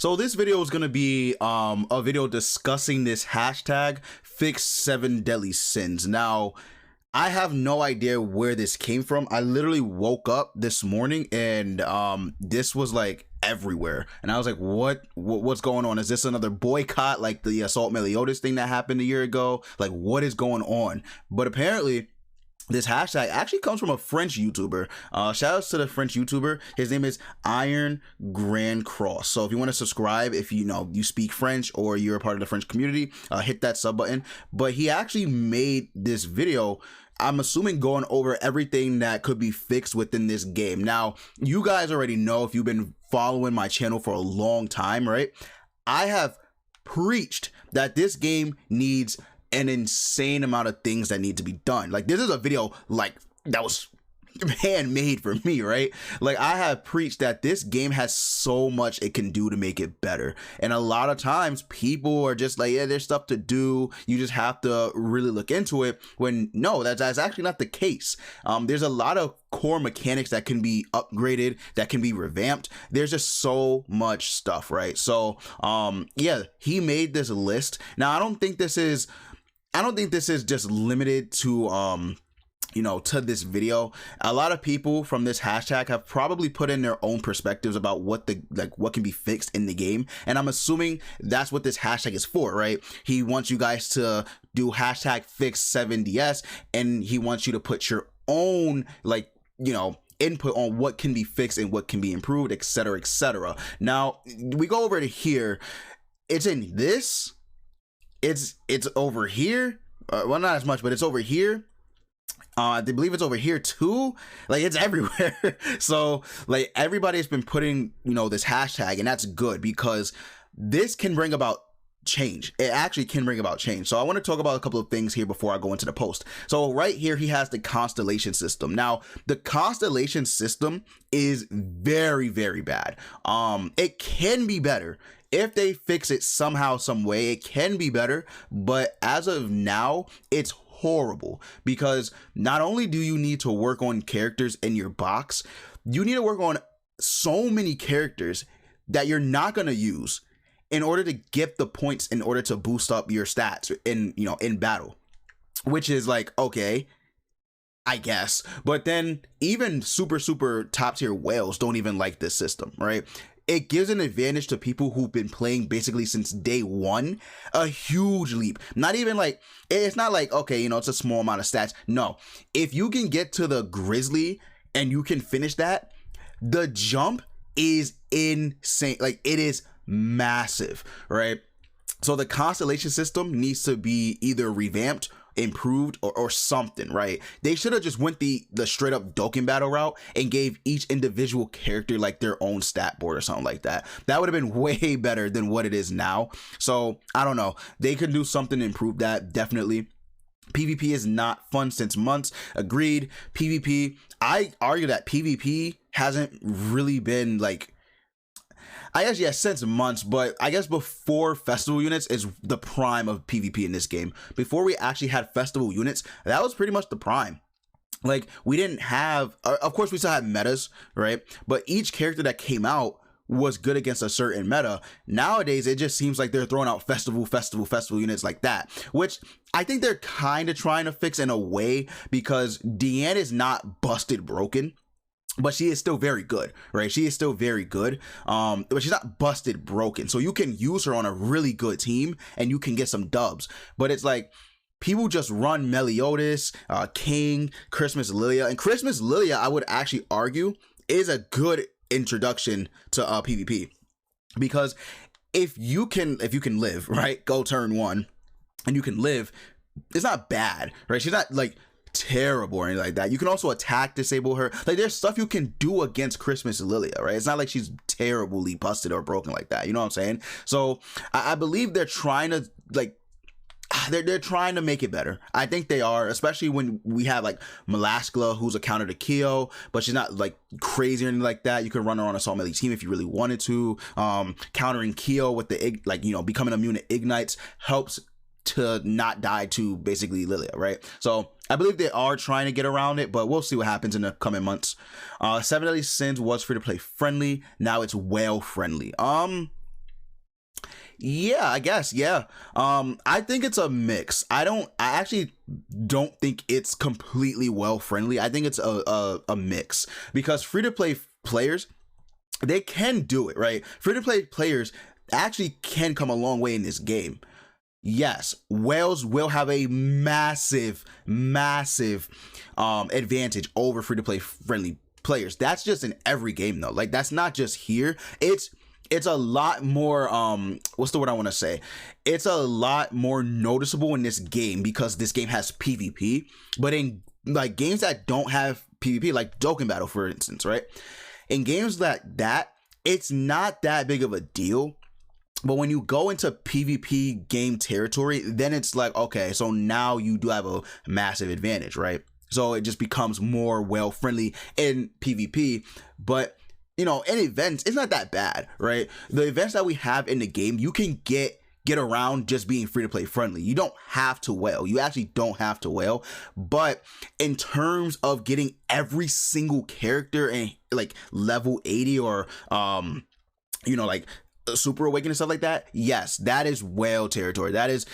So this video is going to be a video discussing this hashtag fix 7 deadly sins. Now, I have no idea where this came from. I literally woke up this morning and this was like everywhere, and I was like, what's going on? Is this another boycott like the Assault Meliodas thing that happened a year ago? Like, what is going on? But apparently this hashtag actually comes from a French YouTuber. Shout outs to the French YouTuber. His name is Iron Grand Cross. So if you want to subscribe, if you speak French or you're a part of the French community, hit that sub button. But he actually made this video, I'm assuming, going over everything that could be fixed within this game. Now, you guys already know, if you've been following my channel for a long time, right? I have preached that this game needs an insane amount of things that need to be done. Like, this is a video like that was handmade for me, right? Like, I have preached that this game has so much it can do to make it better, and a lot of times people are just like, yeah, there's stuff to do, you just have to really look into it, when no, that's actually not the case. There's a lot of core mechanics that can be upgraded, that can be revamped. There's just so much stuff, right? So yeah, he made this list. Now, I don't think this is just limited to to this video. A lot of people from this hashtag have probably put in their own perspectives about what can be fixed in the game, and I'm assuming that's what this hashtag is for, right? He wants you guys to do hashtag fix 7DS, and he wants you to put your own input on what can be fixed and what can be improved, etc., etc. Now, we go over to here. It's in this. It's over here. Well, not as much, but it's over here. I believe it's over here too. Like, it's everywhere. So like, everybody's been putting this hashtag, and that's good because this can bring about change. It actually can bring about change. So I want to talk about a couple of things here before I go into the post. So right here, he has the Constellation system. Now, the Constellation system is very, very bad. It can be better. If they fix it somehow, some way, it can be better. But as of now, it's horrible, because not only do you need to work on characters in your box, you need to work on so many characters that you're not going to use in order to get the points, in order to boost up your stats in battle, which is like, okay, I guess. But then even super top tier whales don't even like this system, right? It gives an advantage to people who've been playing basically since day one, a huge leap. Not even like, it's not like, okay, it's a small amount of stats. No, if you can get to the Grizzly and you can finish that, the jump is insane. Like, it is massive, right? So the Constellation system needs to be either revamped, improved, or something, right? They should have just went the straight up Dokkan battle route and gave each individual character like their own stat board or something like that. That would have been way better than what it is now. So I don't know, they could do something to improve that, definitely. PvP is not fun since months. Agreed. PvP, I argue that PvP hasn't really been like, I guess, yeah, since months, but I guess before festival units is the prime of PvP in this game. Before we actually had festival units, that was pretty much the prime. Like, we didn't have, of course we still had metas, right? But each character that came out was good against a certain meta. Nowadays, it just seems like they're throwing out festival units like that, which I think they're kind of trying to fix in a way, because Deanne is not busted broken, but she is still very good, right? She is still very good, but she's not busted broken. So you can use her on a really good team and you can get some dubs. But it's like, people just run Meliodas, King, Christmas Lilia. And Christmas Lilia, I would actually argue, is a good introduction to PvP. Because if you can live, right? Go turn 1 and you can live, it's not bad, right? She's not like terrible or anything like that. You can also attack, disable her. Like, there's stuff you can do against Christmas Lilia, right? It's not like she's terribly busted or broken like that. You know what I'm saying? So I believe they're trying to like, they're trying to make it better. I think they are, especially when we have like Malaskla, who's a counter to Kyo, but she's not like crazy or anything like that. You could run her on a Assault Melee team if you really wanted to. Countering Kyo with the becoming immune to ignites helps to not die to basically Lilia, right? So I believe they are trying to get around it, but we'll see what happens in the coming months. 7 Deadly Sins was free to play friendly. Now it's whale friendly. Yeah, I guess. Yeah. I think it's a mix. I actually don't think it's completely well friendly. I think it's a mix because free to play players, they can do it, right? Free to play players actually can come a long way in this game. Yes, whales will have a massive advantage over free to play friendly players. That's just in every game though. Like that's not just here. It's a lot more what's the word I want to say? It's a lot more noticeable in this game because this game has PvP, but in like games that don't have PvP, like Dokkan Battle for instance, right? In games that it's not that big of a deal. But when you go into PvP game territory, then it's like, okay, so now you do have a massive advantage, right? So it just becomes more well friendly in PvP. But, you know, in events, it's not that bad, right? The events that we have in the game, you can get around just being free to play friendly. You don't have to whale. You actually don't have to whale. But in terms of getting every single character in like level 80 or, you know, like, Super Awakening and stuff like that, yes, that is whale territory. That is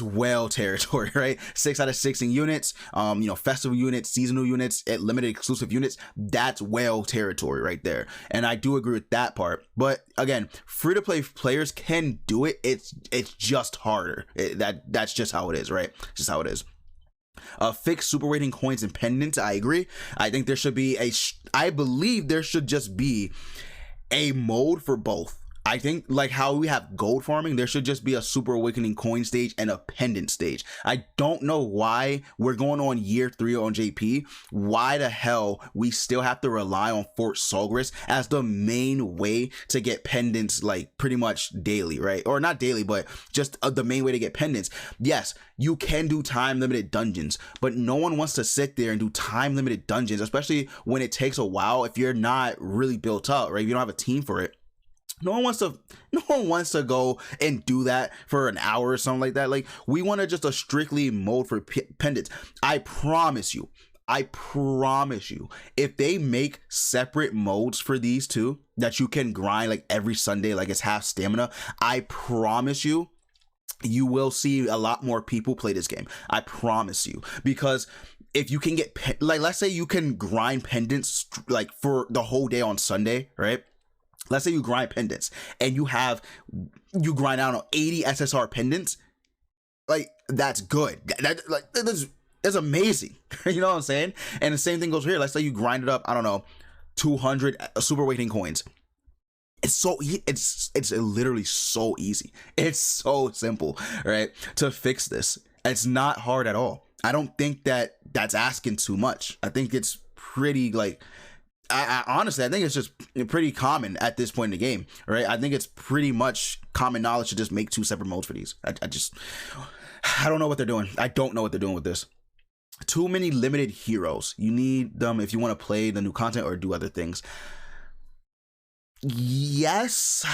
whale territory, right? 6 out of 6 in units, you know, festival units, seasonal units, limited exclusive units. That's whale territory right there. And I do agree with that part. But again, free to play players can do it. It's just harder. That's just how it is, right? Just how it is. Fixed super rating coins and pendants. I agree. I think there should be I believe there should just be a mode for both. I think like how we have gold farming, there should just be a Super Awakening coin stage and a pendant stage. I don't know why we're going on year 3 on JP. Why the hell we still have to rely on Fort Sulgris as the main way to get pendants like pretty much daily, right? Or not daily, but just the main way to get pendants. Yes, you can do time limited dungeons, but no one wants to sit there and do time limited dungeons, especially when it takes a while if you're not really built up, right? If you don't have a team for it. No one wants to go and do that for an hour or something like that. Like we want to just a strictly mode for pendants. I promise you, if they make separate modes for these two that you can grind like every Sunday, like it's half stamina, I promise you, you will see a lot more people play this game. I promise you, because if you can get like, let's say you can grind pendants like for the whole day on Sunday, right? Let's say you grind pendants and you grind out on 80 SSR pendants. Like that's good. That's amazing. You know what I'm saying? And the same thing goes here. Let's say you grind it up, I don't know, 200 super awakening coins. It's literally so easy. It's so simple, right? To fix this. It's not hard at all. I don't think that's asking too much. I think it's pretty like, I honestly, I think it's just pretty common at this point in the game, right? I think it's pretty much common knowledge to just make 2 separate modes for these. I don't know what they're doing. I don't know what they're doing with this. Too many limited heroes. You need them if you want to play the new content or do other things. Yes,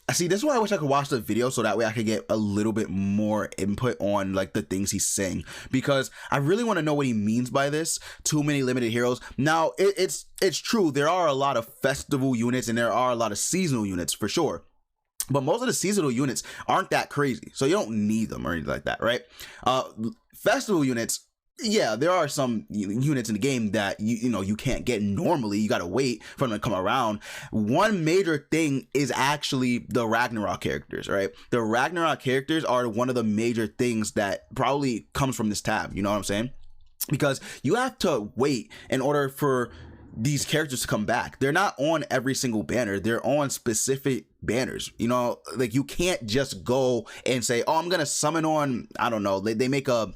See, this is why I wish I could watch the video so that way I could get a little bit more input on like the things he's saying, because I really want to know what he means by this. Too many limited heroes. Now, it's true. There are a lot of festival units and there are a lot of seasonal units for sure. But most of the seasonal units aren't that crazy, so you don't need them or anything like that, right? Festival units, yeah, there are some units in the game that you can't get normally. You gotta wait for them to come around. One major thing is actually the Ragnarok characters, right? The Ragnarok characters are one of the major things that probably comes from this tab. You know what I'm saying? Because you have to wait in order for these characters to come back. They're not on every single banner. They're on specific banners. You know, like you can't just go and say, "Oh, I'm gonna summon on." I don't know. They make a.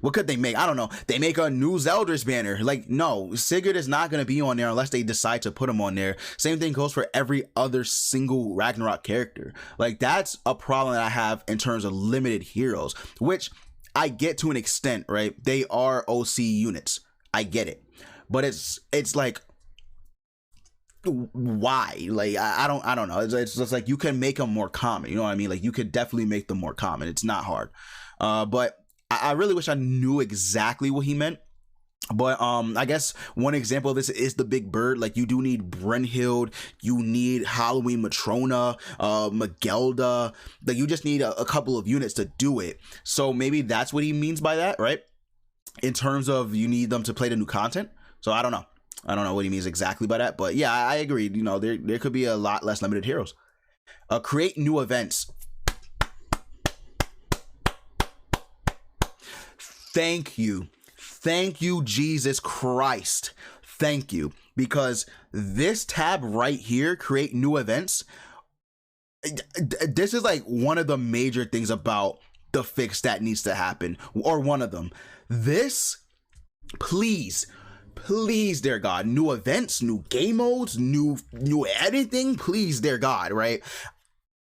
What could they make? I don't know. They make a new Zeldris banner. Like, no, Sigurd is not going to be on there unless they decide to put him on there. Same thing goes for every other single Ragnarok character. Like, that's a problem that I have in terms of limited heroes, which I get to an extent, right? They are OC units. I get it. But it's like, why? Like, I don't know. It's just like, you can make them more common. You know what I mean? Like, you could definitely make them more common. It's not hard. But I really wish I knew exactly what he meant. But I guess one example of this is the big bird. Like, you do need Brynhild, you need Halloween Matrona, Magelda. Like, you just need a couple of units to do it. So maybe that's what he means by that, right? In terms of you need them to play the new content. So I don't know. I don't know what he means exactly by that, but yeah, I agree. You know, there could be a lot less limited heroes. Create new events. Thank you. Thank you, Jesus Christ. Thank you. Because this tab right here, create new events, this is like one of the major things about the fix that needs to happen, or one of them. This, please, dear God, new events, new game modes, new anything, please, dear God, right?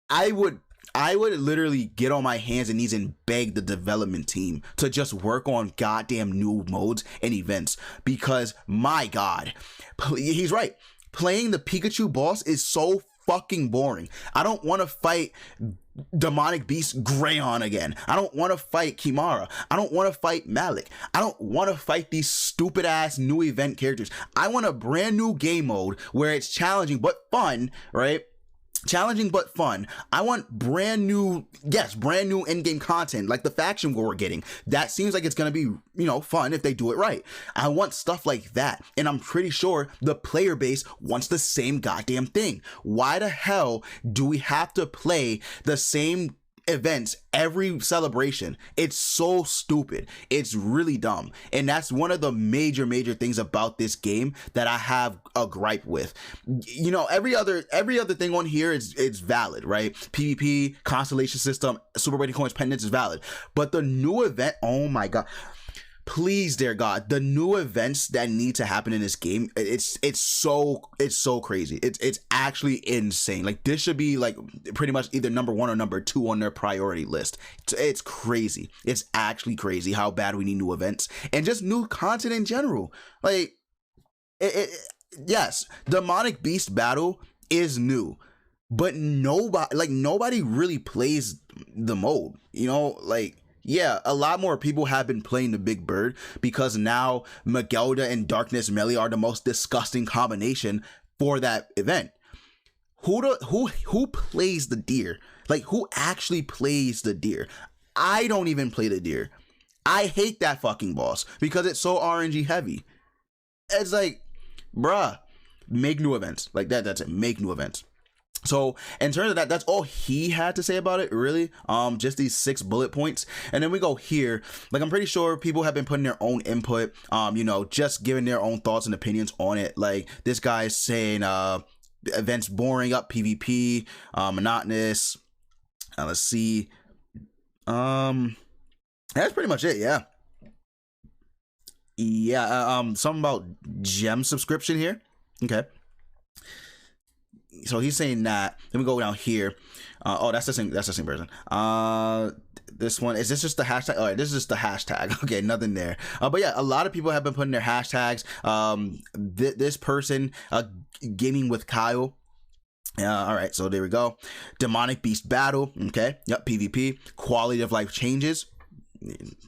I would literally get on my hands and knees and beg the development team to just work on goddamn new modes and events, because my God, he's right. Playing the Pikachu boss is so fucking boring. I don't want to fight Demonic Beast Greyon again. I don't want to fight Kimara. I don't want to fight Malik. I don't want to fight these stupid ass new event characters. I want a brand new game mode where it's challenging but fun, right? Challenging but fun. I want brand new in-game content like the faction war we're getting. That seems like it's gonna be, you know, fun if they do it right. I want stuff like that, and I'm pretty sure the player base wants the same goddamn thing. Why the hell do we have to play the same events every celebration? It's so stupid. It's really dumb, and that's one of the major things about this game that I have a gripe with. You know, every other thing on here is valid, right? PvP, Constellation system, super rated coins, pendants is valid, but the new event, oh my God, please, dear God, the new events that need to happen in this game, it's so crazy. It's actually insane. Like, this should be like pretty much either number 1 or number 2 on their priority list. It's crazy. It's actually crazy how bad we need new events and just new content in general. Like, yes, Demonic Beast Battle is new, but nobody really plays the mode, you know? Like, yeah, a lot more people have been playing the Big Bird because now Magelda and Darkness Melee are the most disgusting combination for that event. Who plays the deer? Like, who actually plays the deer? I don't even play the deer. I hate that fucking boss because it's so RNG heavy. It's like, bruh, make new events. Like, that's it. Make new events. So in terms of that, that's all he had to say about it, really. Just these 6 bullet points. And then we go here. Like, I'm pretty sure people have been putting their own input, you know, just giving their own thoughts and opinions on it. Like, this guy is saying events boring, up PvP, monotonous. Let's see. That's pretty much it. Yeah. Something about gem subscription here. Okay. So he's saying that. Let me go down here. That's the same person. This one, is this just the hashtag? All right, this is just the hashtag. Okay, nothing there. But yeah, a lot of people have been putting their hashtags. This person, gaming with Kyle. All right, so there we go. Demonic Beast Battle. Okay, yep. PvP. Quality of life changes.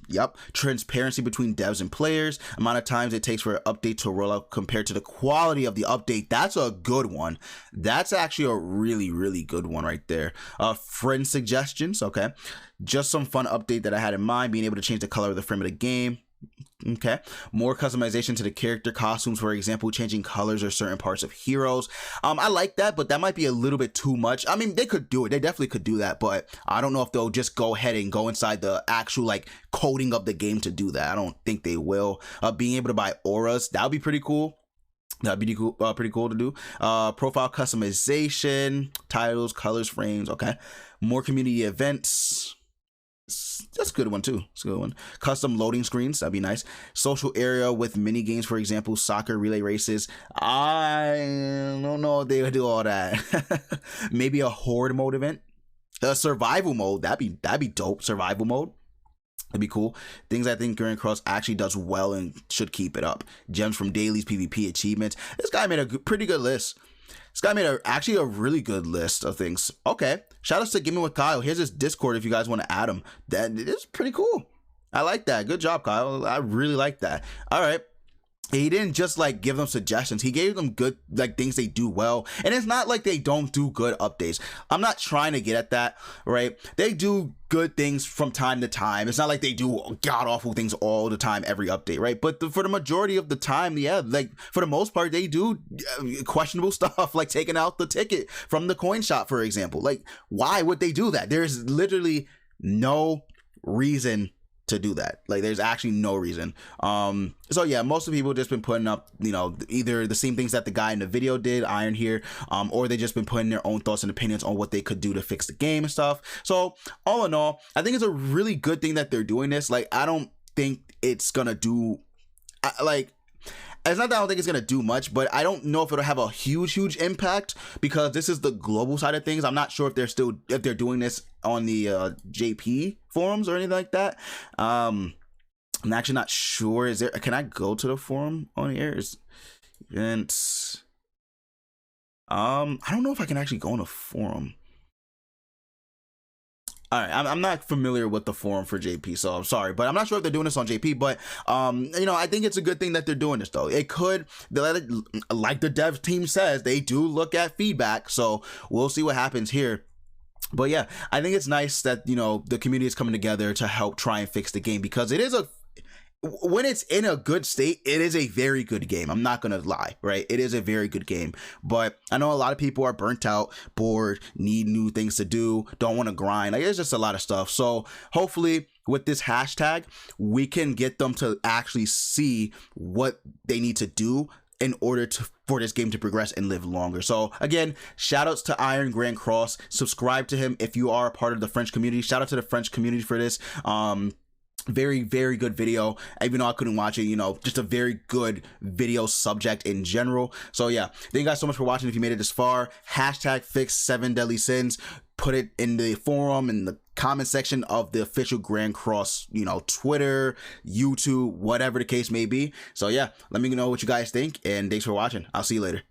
Yep. Transparency between devs and players. Amount of times it takes for an update to roll out compared to the quality of the update. That's a good one. That's actually a really good one right there. Friend suggestions. Okay. Just some fun update that I had in mind. Being able to change the color of the frame of the game. Okay. More customization to the character costumes, for example, changing colors or certain parts of heroes. I like that, but that might be a little bit too much. I mean, they could do it. They definitely could do that, but I don't know if they'll just go ahead and go inside the actual like coding of the game to do that. I don't think they will. Being able to buy auras, that would be pretty cool. That'd be cool, pretty cool to do. Profile customization, titles, colors, frames. Okay. More community events. That's a good one too. It's a good one. Custom loading screens, that'd be nice. Social area with mini games, for example, soccer relay races. I don't know if they would do all that. Maybe a horde mode event. A survival mode, that'd be dope. Survival mode. That'd be cool. Things I think Grand Cross actually does well and should keep it up. Gems from dailies, PvP achievements. This guy made a pretty good list. This guy made actually a really good list of things. Okay. Shout out to Gaming with Kyle. Here's his Discord if you guys want to add him. That is pretty cool. I like that. Good job, Kyle. I really like that. All right. he didn't just like give them suggestions. He gave them good like things they do well. And it's not like they don't do good updates. I'm not trying to get at that, right? They do good things from time to time. It's not like they do god awful things all the time, every update, right? But for the majority of the time, yeah, like for the most part, they do questionable stuff, like taking out the ticket from the coin shop, for example. Like, why would they do that? There's literally no reason to do that. Like, there's actually no reason. So yeah, most of the people just been putting up, you know, either the same things that the guy in the video did, Iron here, or they just been putting their own thoughts and opinions on what they could do to fix the game and stuff. So all in all, I think it's a really good thing that they're doing this. Like, I don't think it's gonna do like, it's not that I don't think it's gonna do much, but I don't know if it'll have a huge impact, because this is the global side of things. I'm not sure if they're doing this on the JP forums or anything like that. I'm actually not sure. Can I go to the forum on here? Events. I don't know if I can actually go on a forum. All right, I'm not familiar with the forum for JP, so I'm sorry, but I'm not sure if they're doing this on JP. But you know, I think it's a good thing that they're doing this, though. It could, like the dev team says, they do look at feedback, so we'll see what happens here. But yeah, I think it's nice that, you know, the community is coming together to help try and fix the game, because it is when it's in a good state, it is a very good game. I'm not gonna lie, right? It is a very good game. But I know a lot of people are burnt out, bored, need new things to do, don't want to grind. Like, it's just a lot of stuff. So hopefully with this hashtag, we can get them to actually see what they need to do in order for this game to progress and live longer. So again, shout outs to Iron Grand Cross. Subscribe to him if you are a part of the French community. Shout out to the French community for this. Very good video, even though I couldn't watch it. You know, just a very good video subject in general. So yeah, thank you guys so much for watching. If you made it this far, hashtag fix 7 deadly sins, put it in the forum, in the comment section of the official Grand Cross, you know, Twitter, YouTube, whatever the case may be. So yeah, let me know what you guys think, and thanks for watching. I'll see you later.